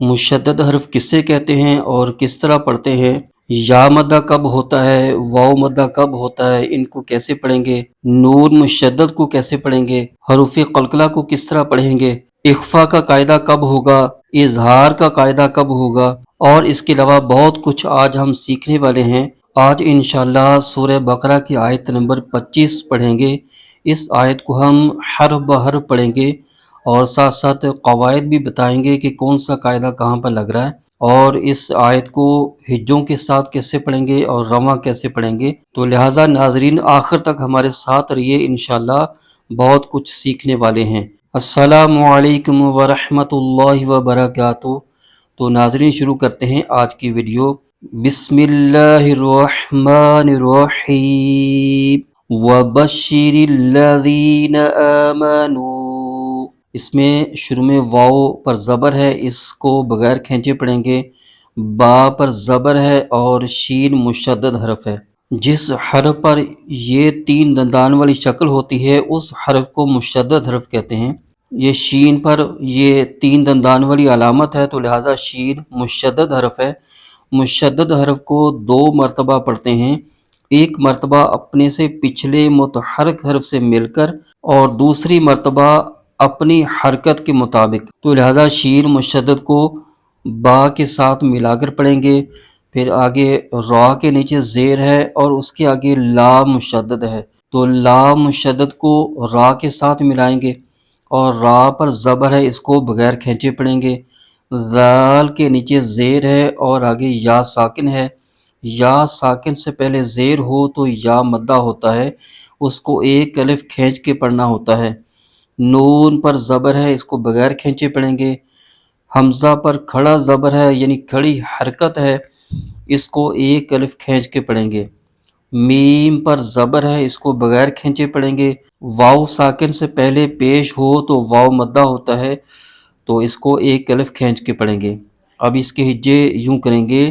مشدد حرف کسے کہتے ہیں اور کس طرح پڑھتے ہیں؟ یا مدہ کب ہوتا ہے، واو مدہ کب ہوتا ہے، ان کو کیسے پڑھیں گے، نون مشدد کو کیسے پڑھیں گے، حروف قلقلہ کو کس طرح پڑھیں گے، اخفا کا قاعدہ کب ہوگا، اظہار کا قاعدہ کب ہوگا، اور اس کے علاوہ بہت کچھ آج ہم سیکھنے والے ہیں۔ آج انشاءاللہ سورہ بقرہ کی آیت نمبر 25 پڑھیں گے۔ اس آیت کو ہم حرف بحرف پڑھیں گے اور ساتھ ساتھ قواعد بھی بتائیں گے کہ کون سا قاعدہ کہاں پر لگ رہا ہے، اور اس آیت کو ہجوں کے ساتھ کیسے پڑھیں گے اور رواں کیسے پڑھیں گے۔ تو لہٰذا ناظرین آخر تک ہمارے ساتھ رہیے، انشاءاللہ بہت کچھ سیکھنے والے ہیں۔ السلام علیکم ورحمۃ اللہ وبرکاتہ۔ تو ناظرین شروع کرتے ہیں آج کی ویڈیو۔ بسم اللہ الرحمن الرحیم وبشر الذین آمنوا۔ اس میں شروع میں واو پر زبر ہے، اس کو بغیر کھینچے پڑھیں گے۔ با پر زبر ہے اور شین مشدد حرف ہے۔ جس حرف پر یہ 3 دندان والی شکل ہوتی ہے اس حرف کو مشدد حرف کہتے ہیں۔ یہ شین پر یہ 3 دندان والی علامت ہے تو لہٰذا شین مشدد حرف ہے۔ مشدد حرف کو 2 مرتبہ پڑھتے ہیں، ایک مرتبہ اپنے سے پچھلے متحرک حرف سے مل کر اور دوسری مرتبہ اپنی حرکت کے مطابق۔ تو لہٰذا شین مشدد کو با کے ساتھ ملا کر پڑھیں گے، پھر آگے را کے نیچے زیر ہے اور اس کے آگے لا مشدد ہے، تو لا مشدد کو را کے ساتھ ملائیں گے، اور را پر زبر ہے، اس کو بغیر کھینچے پڑھیں گے۔ ذال کے نیچے زیر ہے اور آگے یا ساکن ہے، یا ساکن سے پہلے زیر ہو تو یا مدہ ہوتا ہے، اس کو ایک الف کھینچ کے پڑھنا ہوتا ہے۔ نون پر زبر ہے، اس کو بغیر کھینچے پڑھیں گے۔ حمزہ پر کھڑا زبر ہے یعنی کھڑی حرکت ہے، اس کو ایک الف کھینچ کے پڑھیں گے۔ میم پر زبر ہے، اس کو بغیر کھینچے پڑھیں گے۔ واو ساکن سے پہلے پیش ہو تو واو مدہ ہوتا ہے، تو اس کو ایک الف کھینچ کے پڑھیں گے۔ اب اس کے ہجے یوں کریں گے،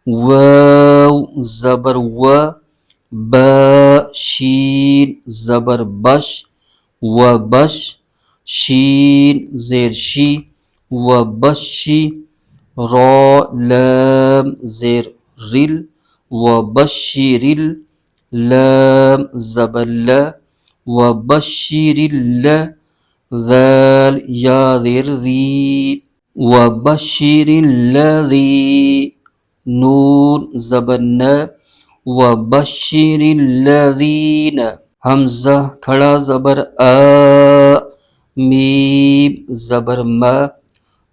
واو زبر و، ب شین زبر بش، و بش، شین زیر شی، و بشی، را لام زیر رل، و بشرل، لام زبر ل، و بشرل، ذال یا زیر ذی، و بشر الذی، نون زبر ن، و بشر الذین، حمزہ کھڑا زبر آ، میم زبر م،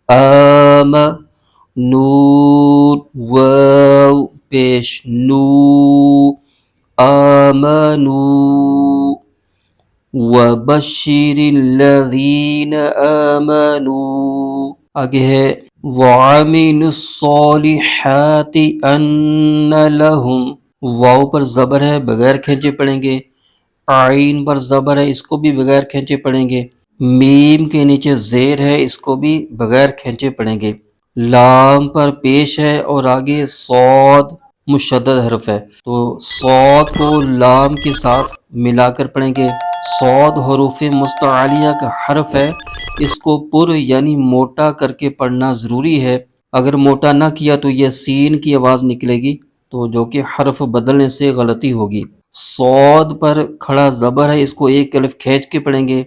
آم، نون واو پیش نو، آمنو، وبشر الذین آمنوا۔ آگے ہے وعملوا الصالحات ان لہم، واو پر زبر ہے بغیر کھینچے پڑھیں گے۔ عین پر زبر ہے، اس کو بھی بغیر کھینچے پڑھیں گے۔ میم کے نیچے زیر ہے، اس کو بھی بغیر کھینچے پڑھیں گے۔ لام پر پیش ہے اور آگے صاد مشدد حرف ہے، تو صاد کو لام کے ساتھ ملا کر پڑھیں گے۔ صاد حروف مستعلیہ کا حرف ہے، اس کو پر یعنی موٹا کر کے پڑھنا ضروری ہے، اگر موٹا نہ کیا تو یہ سین کی آواز نکلے گی، تو جو کہ حرف بدلنے سے غلطی ہوگی۔ صاد پر کھڑا زبر ہے، اس کو ایک الف کھینچ کے پڑھیں گے۔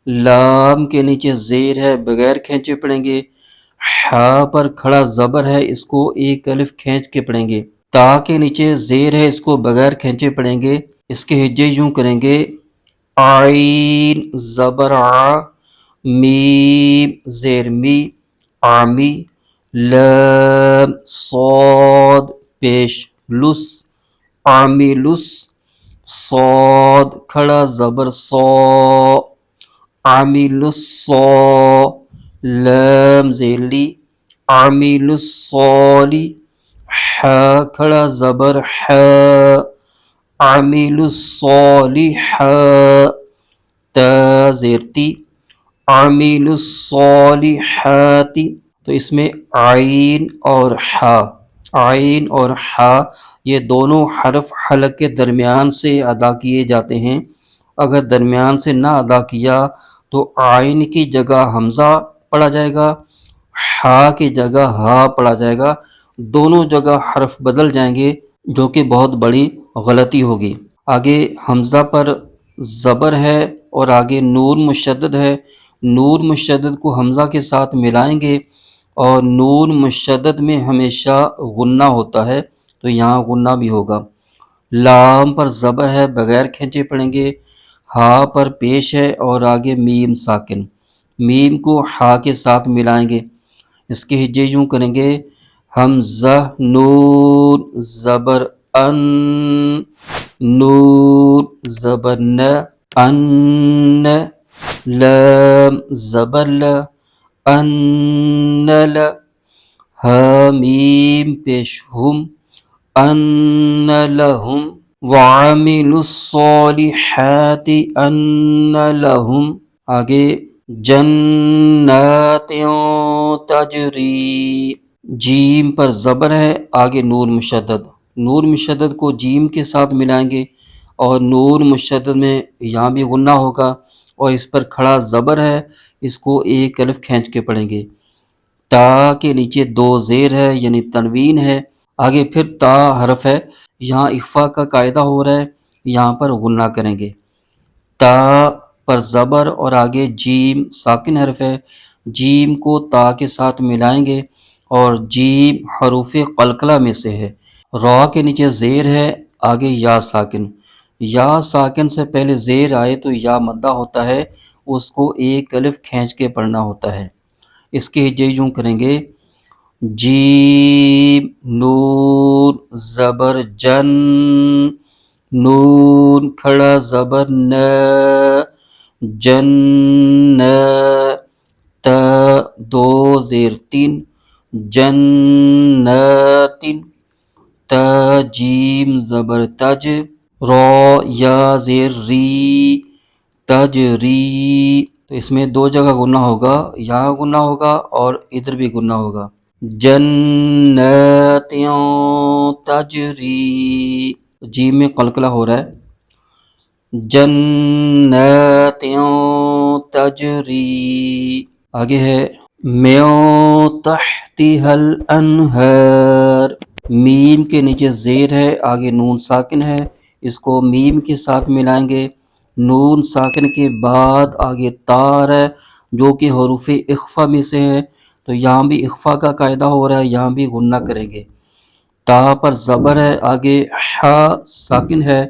لام کے نیچے زیر ہے بغیر کھینچے پڑھیں گے۔ ہا پر کھڑا زبر ہے، اس کو ایک الف کھینچ کے پڑھیں گے۔ تا کے نیچے زیر ہے، اس کو بغیر کھینچے پڑھیں گے۔ اس کے ہجے یوں کریں گے، عین زبر ع، میم زیر می، عمی، لام صاد پیش لس، عاملس، صاد کھڑا زبر صا، عاملس صا، لام زیر لی، عاملس صالی، ح کھڑا زبر ح، عامل الصالحات، تا زیر تی، عامل الصالحات۔ تو اس میں عین اور حا، عین اور حا یہ دونوں حرف حلق کے درمیان سے ادا کیے جاتے ہیں۔ اگر درمیان سے نہ ادا کیا تو عین کی جگہ حمزہ پڑھا جائے گا، ہا کی جگہ ہا پڑھا جائے گا، دونوں جگہ حرف بدل جائیں گے جو کہ بہت بڑی غلطی ہوگی۔ آگے حمزہ پر زبر ہے اور آگے نون مشدد ہے، نون مشدد کو حمزہ کے ساتھ ملائیں گے اور نون مشدد میں ہمیشہ غنہ ہوتا ہے تو یہاں غنہ بھی ہوگا۔ لام پر زبر ہے، بغیر کھینچے پڑھیں گے، ہا پر پیش ہے اور آگے میم ساکن، میم کو ہا کے ساتھ ملائیں گے۔ اس کے ہجے یوں کریں گے، حمزہ نون زبر ان، نون زبر ن، ان، لام زبر ل، ان ل، حمیم پیش ہم، ان لہم، وعملوا الصالحات ان لہم۔ آگے جنات تجری، جیم پر زبر ہے، آگے نون مشدد، نون مشدد کو جیم کے ساتھ ملائیں گے اور نون مشدد میں یہاں بھی غنہ ہوگا اور اس پر کھڑا زبر ہے، اس کو ایک الف کھینچ کے پڑھیں گے۔ تا کے نیچے دو زیر ہے یعنی تنوین ہے، آگے پھر تا حرف ہے، یہاں اخفا کا قاعدہ ہو رہا ہے، یہاں پر غنہ کریں گے۔ تا پر زبر اور آگے جیم ساکن حرف ہے، جیم کو تا کے ساتھ ملائیں گے اور جیم حروف قلقلہ میں سے ہے۔ را کے نیچے زیر ہے، آگے یا ساکن، یا ساکن سے پہلے زیر آئے تو یا مدہ ہوتا ہے، اس کو ایک الف کھینچ کے پڑھنا ہوتا ہے۔ اس کے ہجے یوں کریں گے، جیم نون زبر جن، نون کھڑا زبر ن، جن، تا دو زیر تین، جنات، تا جیم زبر تج، را یا زیر ری، تجری، تو اس میں دو جگہ غنہ ہوگا، یہاں غنہ ہوگا اور ادھر بھی غنہ ہوگا۔ جنات تجری، جیم میں قلقلہ ہو رہا ہے، جنات تجری۔ آگے ہے من تحتها الانہار، میم کے نیچے زیر ہے، آگے نون ساکن ہے، اس کو میم کے ساتھ ملائیں گے، نون ساکن کے بعد آگے تار ہے جو کہ حروف اخفا میں سے ہے تو یہاں بھی اخفا کا قاعدہ ہو رہا ہے، یہاں بھی غنہ کریں گے۔ تا پر زبر ہے، آگے ہا ساکن ہے،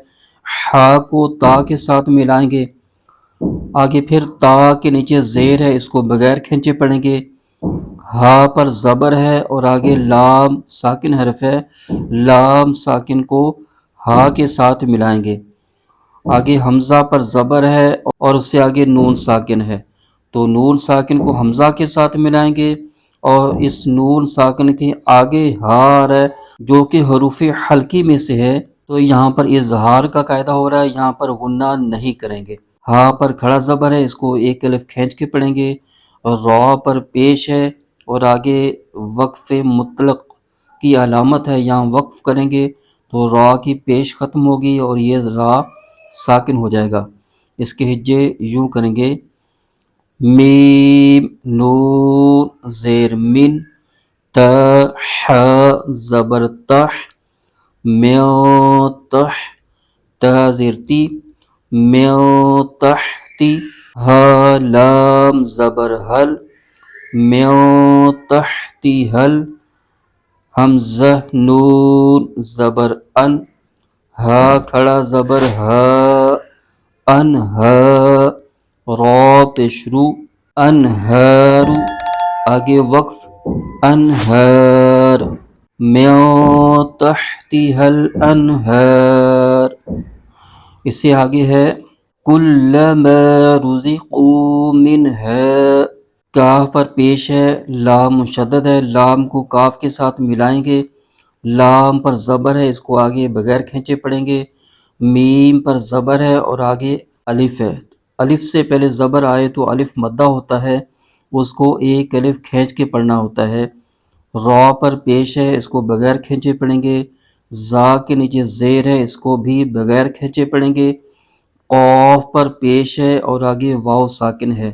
ہا کو تا کے ساتھ ملائیں گے، آگے پھر تا کے نیچے زیر ہے، اس کو بغیر کھینچے پڑھیں گے۔ ہا پر زبر ہے اور آگے لام ساکن حرف ہے، لام ساکن کو ہا کے ساتھ ملائیں گے۔ آگے حمزہ پر زبر ہے اور اس سے آگے نون ساکن ہے تو نون ساکن کو حمزہ کے ساتھ ملائیں گے اور اس نون ساکن کے آگے ہار ہے جو کہ حروف حلقی میں سے ہے تو یہاں پر اظہار کا قاعدہ ہو رہا ہے، یہاں پر غنہ نہیں کریں گے۔ ہا پر کھڑا زبر ہے، اس کو ایک الف کھینچ کے پڑھیں گے، اور را پر پیش ہے اور آگے وقف مطلق کی علامت ہے، یہاں وقف کریں گے تو را کی پیش ختم ہوگی اور یہ را ساکن ہو جائے گا۔ اس کے ہجے یوں کریں گے، میم نون زیر من، تا ح زبر تح، من تح، تا زیر تی، من تحتی، ہا لام زبر حل، من تحتی حل، حمزہ نون زبر ان، ہا کھڑا زبر ہا، انہا، را پیشرو، انہار، آگے وقف، انہار، من تحتها الانہار۔ اس سے آگے ہے کلما رزقوا منها، کاف پر پیش ہے، لام مشدد ہے، لام کو کاف کے ساتھ ملائیں گے، لام پر زبر ہے، اس کو آگے بغیر کھینچے پڑھیں گے، میم پر زبر ہے اور آگے الف ہے، الف سے پہلے زبر آئے تو الف مدہ ہوتا ہے، اس کو ایک الف کھینچ کے پڑھنا ہوتا ہے۔ را پر پیش ہے، اس کو بغیر کھینچے پڑھیں گے، زا کے نیچے زیر ہے، اس کو بھی بغیر کھینچے پڑھیں گے، قاف پر پیش ہے اور آگے واو ساکن ہے،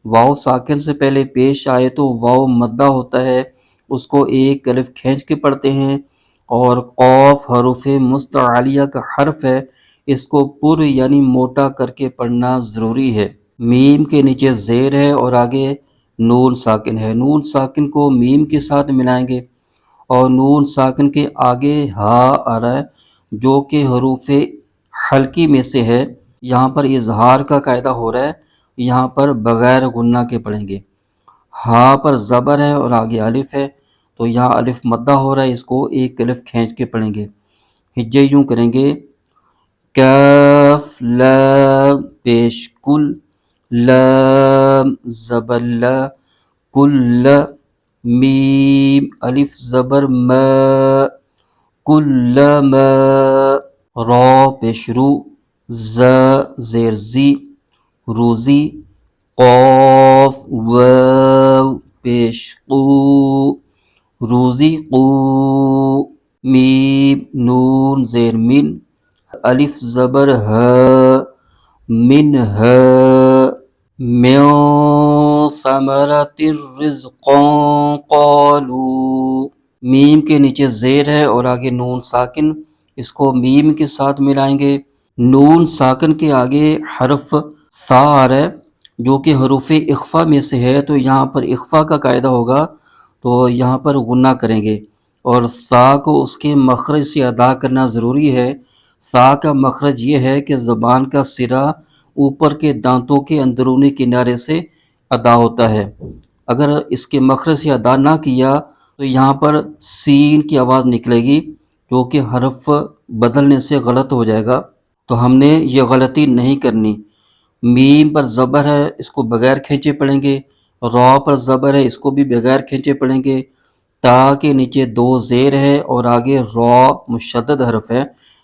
واو ساکن سے پہلے پیش آئے تو واو مدہ ہوتا ہے، اس کو ایک الف کھینچ کے پڑھتے ہیں، اور قوف حروف مستعلیہ کا حرف ہے، اس کو پر یعنی موٹا کر کے پڑھنا ضروری ہے۔ میم کے نیچے زیر ہے اور آگے نون ساکن ہے، نون ساکن کو میم کے ساتھ ملائیں گے، اور نون ساکن کے آگے ہا آ رہا ہے جو کہ حروف حلقی میں سے ہے، یہاں پر اظہار کا قاعدہ ہو رہا ہے، یہاں پر بغیر غنہ کے پڑھیں گے۔ ہا پر زبر ہے اور آگے الف ہے، تو یہاں الف مدہ ہو رہا ہے، اس کو ایک الف کھینچ کے پڑھیں گے۔ ہجے یوں کریں گے، کاف لام پیش کل، لام زبر لا، کل، میم الف زبر ما، کل ما، را پیش رو، زا زیر زی، روزی، قاف واو پیش قو، روزی قو، میم نون زیر من، الف زبر ها، من ها، من ثمرۃ الرزق قالوا، میم کے نیچے زیر ہے اور آگے نون ساکن، اس کو میم کے ساتھ ملائیں گے۔ نون ساکن کے آگے حرف سا آ رہا ہے جو کہ حروف اخفا میں سے ہے، تو یہاں پر اخفا کا قاعدہ ہوگا، تو یہاں پر غنہ کریں گے، اور سا کو اس کے مخرج سے ادا کرنا ضروری ہے۔ سا کا مخرج یہ ہے کہ زبان کا سرا اوپر کے دانتوں کے اندرونی کنارے سے ادا ہوتا ہے، اگر اس کے مخرج سے ادا نہ کیا تو یہاں پر سین کی آواز نکلے گی جو کہ حرف بدلنے سے غلط ہو جائے گا، تو ہم نے یہ غلطی نہیں کرنی۔ میم پر زبر ہے، اس کو بغیر کھینچے پڑھیں گے، را پر زبر ہے، اس کو بھی بغیر کھینچے پڑھیں گے، تا کے نیچے دو زیر ہے اور آگے را مشدد حرف ہے،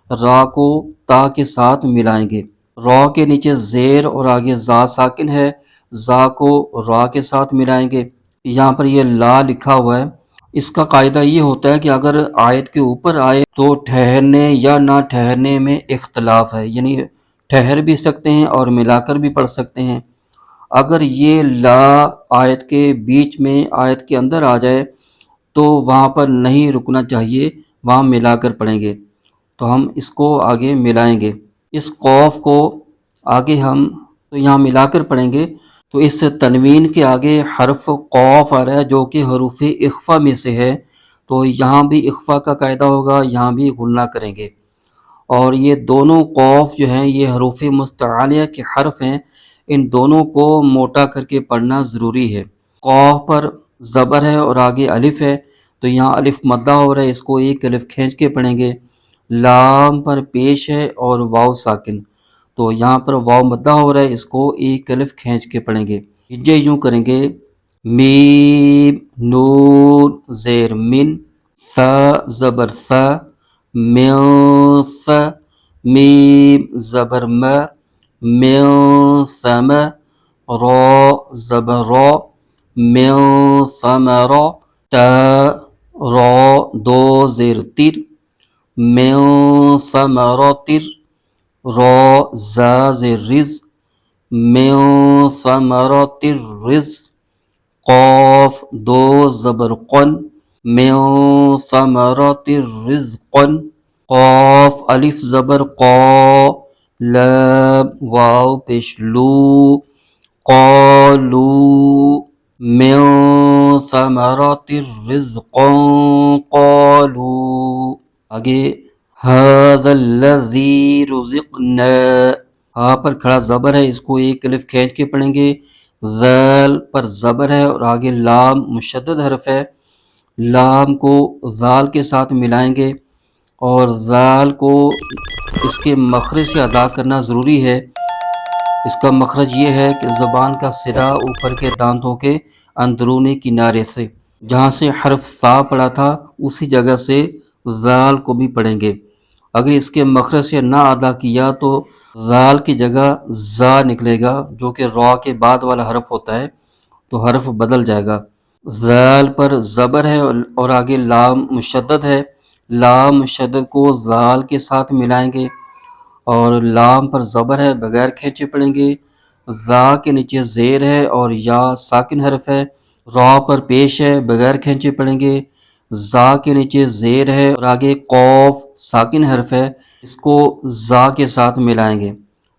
را کو تا کے ساتھ ملائیں گے، را کے نیچے زیر اور آگے زا ساکن ہے، زا کو را کے ساتھ ملائیں گے۔ یہاں پر یہ لا لکھا ہوا ہے، اس کا قاعدہ یہ ہوتا ہے کہ اگر آیت کے اوپر آئے تو ٹھہرنے یا نہ ٹھہرنے میں اختلاف ہے، یعنی ٹھہر بھی سکتے ہیں اور ملا کر بھی پڑھ سکتے ہیں۔ اگر یہ لا آیت کے بیچ میں آیت کے اندر آ جائے تو وہاں پر نہیں رکنا چاہیے، وہاں ملا کر پڑھیں گے، تو ہم اس کو آگے ملائیں گے۔ اس قوف کو آگے ہم تو یہاں ملا کر پڑھیں گے، تو اس تنوین کے آگے حرف قوف آ رہا ہے جو کہ حروف اخفا میں سے ہے، تو یہاں بھی اخفا کا قاعدہ ہوگا، یہاں بھی غنہ کریں گے، اور یہ دونوں قوف جو ہیں یہ حروف مستعلیہ کے حرف ہیں، ان دونوں کو موٹا کر کے پڑھنا ضروری ہے۔ قوف پر زبر ہے اور آگے الف ہے، تو یہاں الف مدہ ہو رہا ہے، اس کو ایک الف کھینچ کے پڑھیں گے۔ لام پر پیش ہے اور واو ساکن، تو یہاں پر واو مدہ ہو رہا ہے، اس کو ایک الف کھینچ کے پڑھیں گے۔ ہجے یوں کریں گے، میم نون زیر من، سا زبر سا، من سا، میم زبر ما، من سم، را زبر را، من ثمرہ، تا را دو زیر تر، من ثمرۃ، را زا زیر رز، من ثمرۃ الرز، قاف دو زبر قن، من ثمرۃ الرزق، قاف الف زبر قا، لام واو پیش لو، قالو، من ثمرۃ الرزق قالو، آگے ھذا الذی رزقنا، ہاں پر کھڑا زبر ہے، اس کو ایک الف کھینچ کے پڑھیں گے۔ ذال پر زبر ہے اور آگے لام مشدد حرف ہے، لام کو ذال کے ساتھ ملائیں گے، اور ذال کو اس کے مخرج سے ادا کرنا ضروری ہے۔ اس کا مخرج یہ ہے کہ زبان کا سرا اوپر کے دانتوں کے اندرونی کنارے سے، جہاں سے حرف سا پڑا تھا اسی جگہ سے ذال کو بھی پڑھیں گے۔ اگر اس کے مخرج سے نہ ادا کیا تو ذال کی جگہ زا نکلے گا جو کہ را کے بعد والا حرف ہوتا ہے، تو حرف بدل جائے گا۔ ذال پر زبر ہے اور آگے لام مشدد ہے، لام مشدد کو ذال کے ساتھ ملائیں گے، اور لام پر زبر ہے بغیر کھینچے پڑھیں گے۔ زا کے نیچے زیر ہے اور یا ساکن حرف ہے، را پر پیش ہے، بغیر کھینچے پڑھیں گے، زا کے نیچے زیر ہے اور آگے قوف ساکن حرف ہے، اس کو زا کے ساتھ ملائیں گے،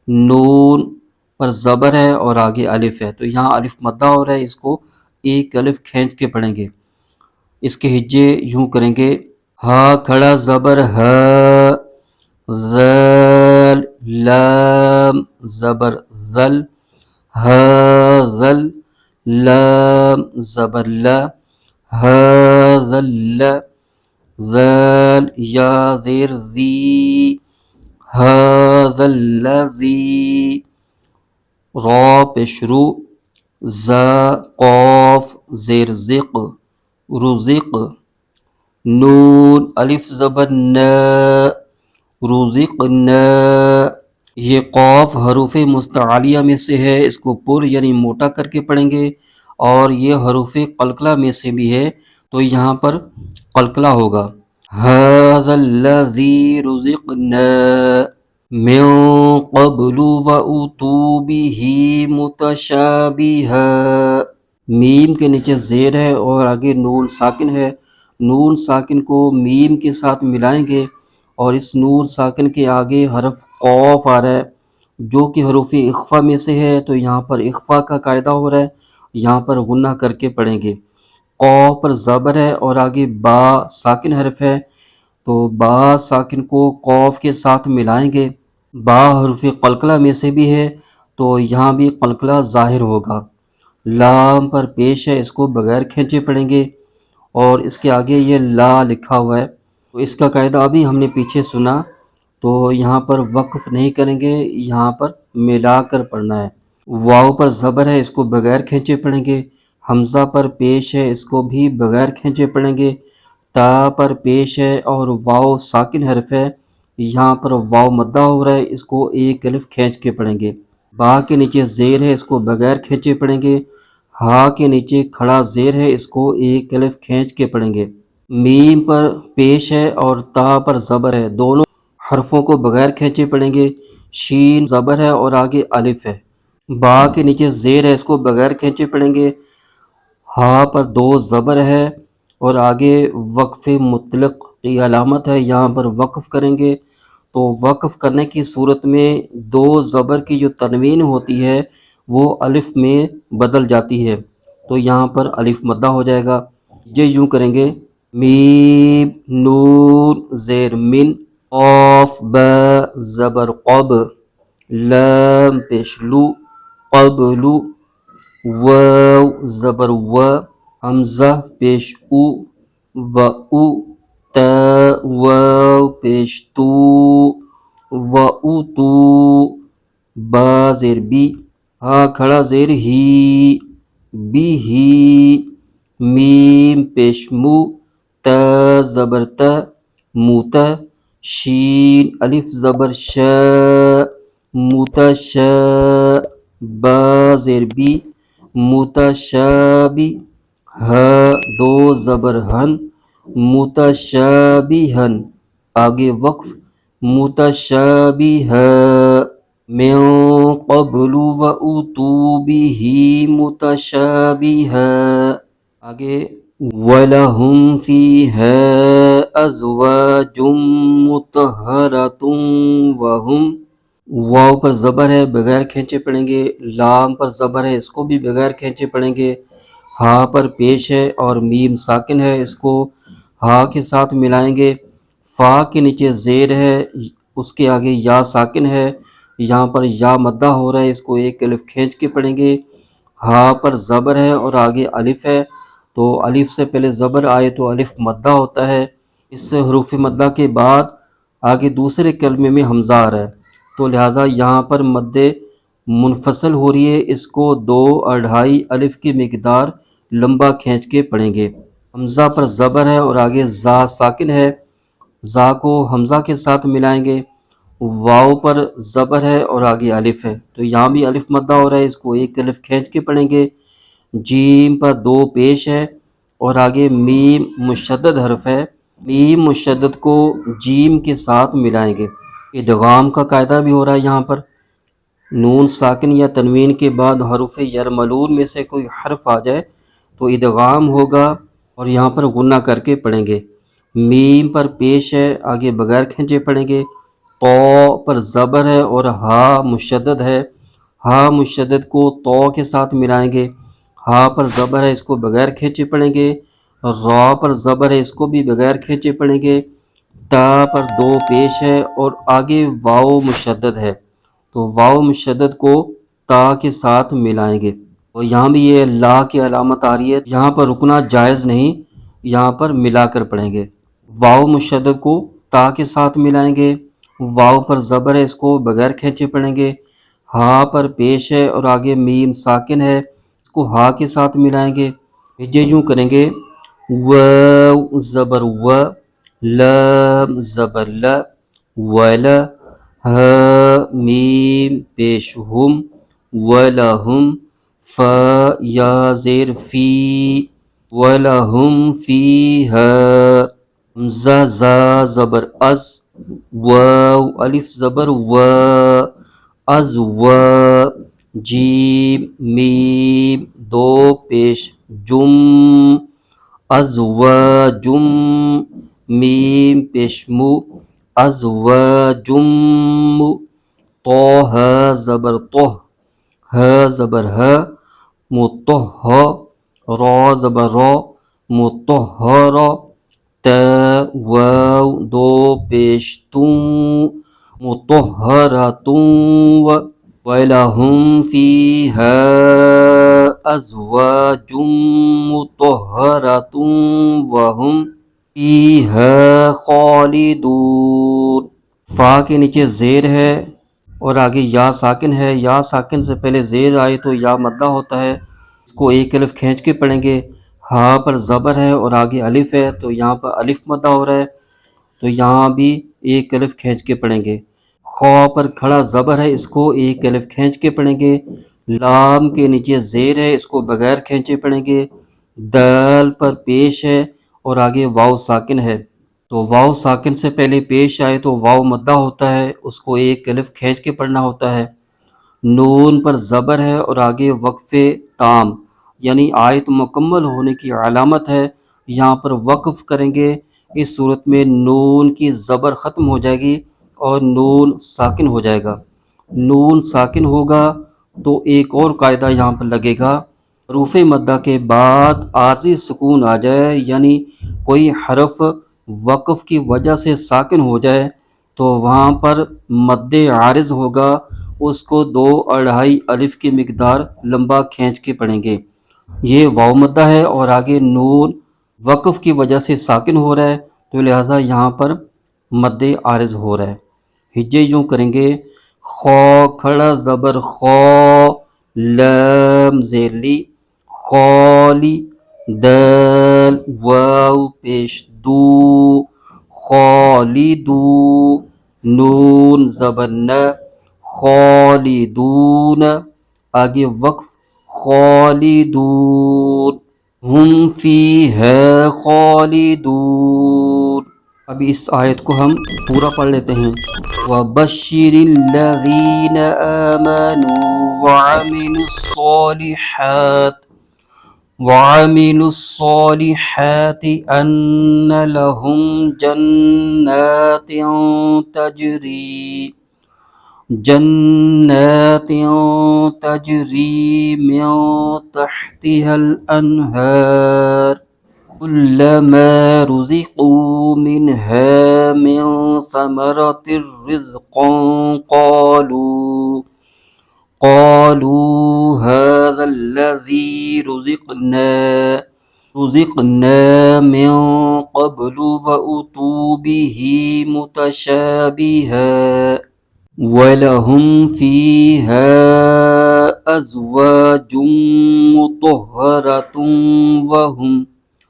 نون پر زبر ہے اور آگے الف ہے، تو یہاں الف مدہ ہو رہا ہے، اس کو ایک الف کھینچ کے پڑھیں گے۔ اس کے ہجے یوں کریں گے، ہا کھڑا زبر ہے، ذل لام زبر ذل، ہا ذل لام زبر لا، ہا ذل ذل یا زیر زی، ہا ذل زی، را پیش رو، زا قوف زیر زق، رزق، نون الف زبر نا، رزقنا، یہ قوف حروف مستعلیہ میں سے ہے، اس کو پر یعنی موٹا کر کے پڑھیں گے، اور یہ حروف قلقلہ میں سے بھی ہے، تو یہاں پر قلقلہ ہوگا، ھذا الذی رزقنا من قبل وأتوا به متشابہا، میم کے نیچے زیر ہے اور آگے نون ساکن ہے، نون ساکن کو میم کے ساتھ ملائیں گے اور اس نون ساکن کے آگے حرف قوف آ رہا ہے جو کہ حروف اخفا میں سے ہے، تو یہاں پر اخفا کا قاعدہ ہو رہا ہے، یہاں پر غنہ کر کے پڑھیں گے، قوف پر زبر ہے اور آگے با ساکن حرف ہے، تو با ساکن کو قوف کے ساتھ ملائیں گے، با حرف قلقلہ میں سے بھی ہے تو یہاں بھی قلقلہ ظاہر ہوگا، لام پر پیش ہے، اس کو بغیر کھینچے پڑھیں گے، اور اس کے آگے یہ لا لکھا ہوا ہے، تو اس کا قاعدہ ابھی ہم نے پیچھے سنا، تو یہاں پر وقف نہیں کریں گے، یہاں پر ملا کر پڑھنا ہے، واو پر زبر ہے، اس کو بغیر کھینچے پڑھیں گے، حمزہ پر پیش ہے، اس کو بھی بغیر کھینچے پڑھیں گے، تا پر پیش ہے اور واو ساکن حرف ہے، یہاں پر واو مدہ ہو رہا ہے، اس کو ایک الف کھینچ کے پڑھیں گے، با کے نیچے زیر ہے، اس کو بغیر کھینچے پڑھیں گے، ہا کے نیچے کھڑا زیر ہے، اس کو ایک الف کھینچ کے پڑھیں گے، میم پر پیش ہے اور تا پر زبر ہے، دونوں حرفوں کو بغیر کھینچے پڑھیں گے، شین زبر ہے اور آگے الف ہے، با کے نیچے زیر ہے، اس کو بغیر کھینچے پڑھیں گے، ہا پر دو زبر ہے اور آگے وقف مطلق کی علامت ہے، یہاں پر وقف کریں گے، تو وقف کرنے کی صورت میں دو زبر کی جو تنوین ہوتی ہے وہ الف میں بدل جاتی ہے، تو یہاں پر الف مدہ ہو جائے گا، یہ یوں کریں گے، میم نون زیر من، قاف با زبر قب، لام پیش لو، قبلو، واو زبر و، حمزہ پیش او، و او، تا واو پیش تو، و او تو، با زیر بی، ہا کھڑا زیر ہی، بی ہی، میم پیش مو، تا زبر تا، موتا، شین الف زبر شا، متشا، با زیر بی، متشابی، ہا دو زبر ہن، متشابہن، آگے وقف، متشابہا، من قبل وأتوا به متشابہا، آگے وَلَهُمْ فِيهَا أَزْوَاجٌ مُطَهَّرَةٌ وَهُمْ، واو پر زبر ہے، بغیر کھینچے پڑھیں گے، لام پر زبر ہے، اس کو بھی بغیر کھینچے پڑھیں گے، ہا پر پیش ہے اور میم ساکن ہے، اس کو ہا کے ساتھ ملائیں گے، فا کے نیچے زیر ہے، اس کے آگے یا ساکن ہے، یہاں پر یا مدہ ہو رہا ہے، اس کو ایک الف کھینچ کے پڑھیں گے، ہا پر زبر ہے اور آگے الف ہے، تو الف سے پہلے زبر آئے تو الف مدہ ہوتا ہے، اس حروف مدہ کے بعد آگے دوسرے کلمے میں حمزہ آ رہا ہے، تو لہٰذا یہاں پر مد منفصل ہو رہی ہے، اس کو 2.5 الف کی مقدار لمبا کھینچ کے پڑھیں گے، حمزہ پر زبر ہے اور آگے زا ساکن ہے، زا کو حمزہ کے ساتھ ملائیں گے، واو پر زبر ہے اور آگے الف ہے، تو یہاں بھی الف مدہ ہو رہا ہے، اس کو ایک الف کھینچ کے پڑھیں گے، جیم پر دو پیش ہے اور آگے میم مشدد حرف ہے، میم مشدد کو جیم کے ساتھ ملائیں گے، ادغام کا قاعدہ بھی ہو رہا ہے یہاں پر، نون ساکن یا تنوین کے بعد حروف یرملون میں سے کوئی حرف آ جائے تو ادغام ہوگا اور یہاں پر غنہ کر کے پڑھیں گے۔ میم پر پیش ہے، آگے بغیر کھینچے پڑھیں گے۔ تو پر زبر ہے اور ہا مشدد ہے، ہا مشدد کو تو کے ساتھ ملائیں گے۔ ہا پر زبر ہے، اس کو بغیر کھینچے پڑھیں گے۔ را پر زبر ہے، اس کو بھی بغیر کھینچے پڑھیں گے۔ تا پر دو پیش ہے اور آگے واو مشدد ہے، تو واو مشدد کو تا کے ساتھ ملائیں گے۔ اور یہاں بھی یہ لا کی علامت آ رہی ہے، یہاں پر رکنا جائز نہیں، یہاں پر ملا کر پڑھیں گے۔ واو مشدد کو تا کے ساتھ ملائیں گے۔ واو پر زبر ہے، اس کو بغیر کھینچے پڑھیں گے۔ ہا پر پیش ہے اور آگے میم ساکن ہے، اس کو ہا کے ساتھ ملائیں گے۔ ہجے یوں کریں گے، و زبر و، لام زبر ل، ول، ہ میم پیش ہم، ولہم، ف یا زیر فی، ولہم فیہا، حمزہ زا زبر از، واو الف زبر و، از و، جیم میم دو پیش جم، از و جم، میم پیش مو، از و جم، تو ہ زبر تو، ہ زبر ہ، متہ، را زبر را، مطہر، ت واو دو پیش توں، مطہرۃ، وَلَهُمْ فِيهَا أَزْوَاجٌ مُطَهَّرَةٌ وَهُمْ فِيهَا خَالِدُونَ۔ فا کے نیچے زیر ہے اور آگے یا ساکن ہے، یا ساکن سے پہلے زیر آئے تو یا مدہ ہوتا ہے، اس کو ایک الف کھینچ کے پڑھیں گے۔ ہا پر زبر ہے اور آگے الف ہے تو یہاں پر الف مدہ ہو رہا ہے، تو یہاں بھی ایک الف کھینچ کے پڑھیں گے۔ خا پر کھڑا زبر ہے، اس کو ایک الف کھینچ کے پڑھیں گے۔ لام کے نیچے زیر ہے، اس کو بغیر کھینچے پڑھیں گے۔ دال پر پیش ہے اور آگے واو ساکن ہے، تو واو ساکن سے پہلے پیش آئے تو واو مدہ ہوتا ہے، اس کو ایک الف کھینچ کے پڑھنا ہوتا ہے۔ نون پر زبر ہے اور آگے وقف تام، یعنی آیت مکمل ہونے کی علامت ہے، یہاں پر وقف کریں گے۔ اس صورت میں نون کی زبر ختم ہو جائے گی اور نون ساکن ہو جائے گا۔ نون ساکن ہوگا تو ایک اور قاعدہ یہاں پر لگے گا، حروف مدہ کے بعد عارضی سکون آ جائے، یعنی کوئی حرف وقف کی وجہ سے ساکن ہو جائے تو وہاں پر مد عارض ہوگا، اس کو 2.5 الف کی مقدار لمبا کھینچ کے پڑھیں گے۔ یہ واو مدہ ہے اور آگے نون وقف کی وجہ سے ساکن ہو رہا ہے، تو لہٰذا یہاں پر مد عارض ہو رہا ہے۔ ہجے یوں کریں گے، خا کھڑا زبر خا، لام زیر لی، خالی، دال واو پیش دو، خالدو، نون زبر ن، خالدون، آگے وقف خالدون، ہم فیہا خالدون۔ اب اس آیت کو ہم پورا پڑھ لیتے ہیں۔ وَبَشِّرِ الَّذِينَ آمَنُوا وَعَمِلُوا الصَّالِحَاتِ أَنَّ لَهُمْ جَنَّاتٍ تَجْرِي مِن تَحْتِهَا الْأَنْهَارُ كُلَّمَا رُزِقُوا مِنْهَا مِن ثَمَرَةٍ رِزْقًا قالوا هذا الذي رزقنا من قبل وأتوا به متشابها وَلَهُمْ فِيهَا أَزْوَاجٌ مُطَهَّرَةٌ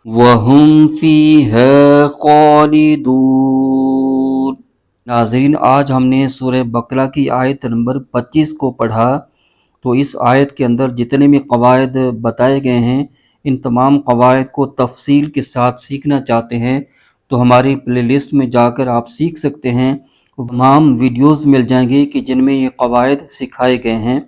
وَهُمْ فِيهَا خَالِدُونَ۔ ناظرین، آج ہم نے سورہ بقرہ کی آیت نمبر 25 کو پڑھا، تو اس آیت کے اندر جتنے بھی قواعد بتائے گئے ہیں، ان تمام قواعد کو تفصیل کے ساتھ سیکھنا چاہتے ہیں تو ہماری پلے لسٹ میں جا کر آپ سیکھ سکتے ہیں، تمام ویڈیوز مل جائیں گی کہ جن میں یہ قواعد سکھائے گئے ہیں۔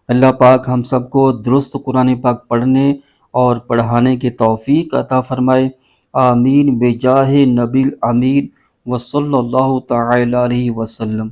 اللہ پاک ہم سب کو درست قرآن پاک پڑھنے اور پڑھانے کی توفیق عطا فرمائے، آمین بجاہ نبی الامین وصلی اللہ تعالی علیہ وسلم۔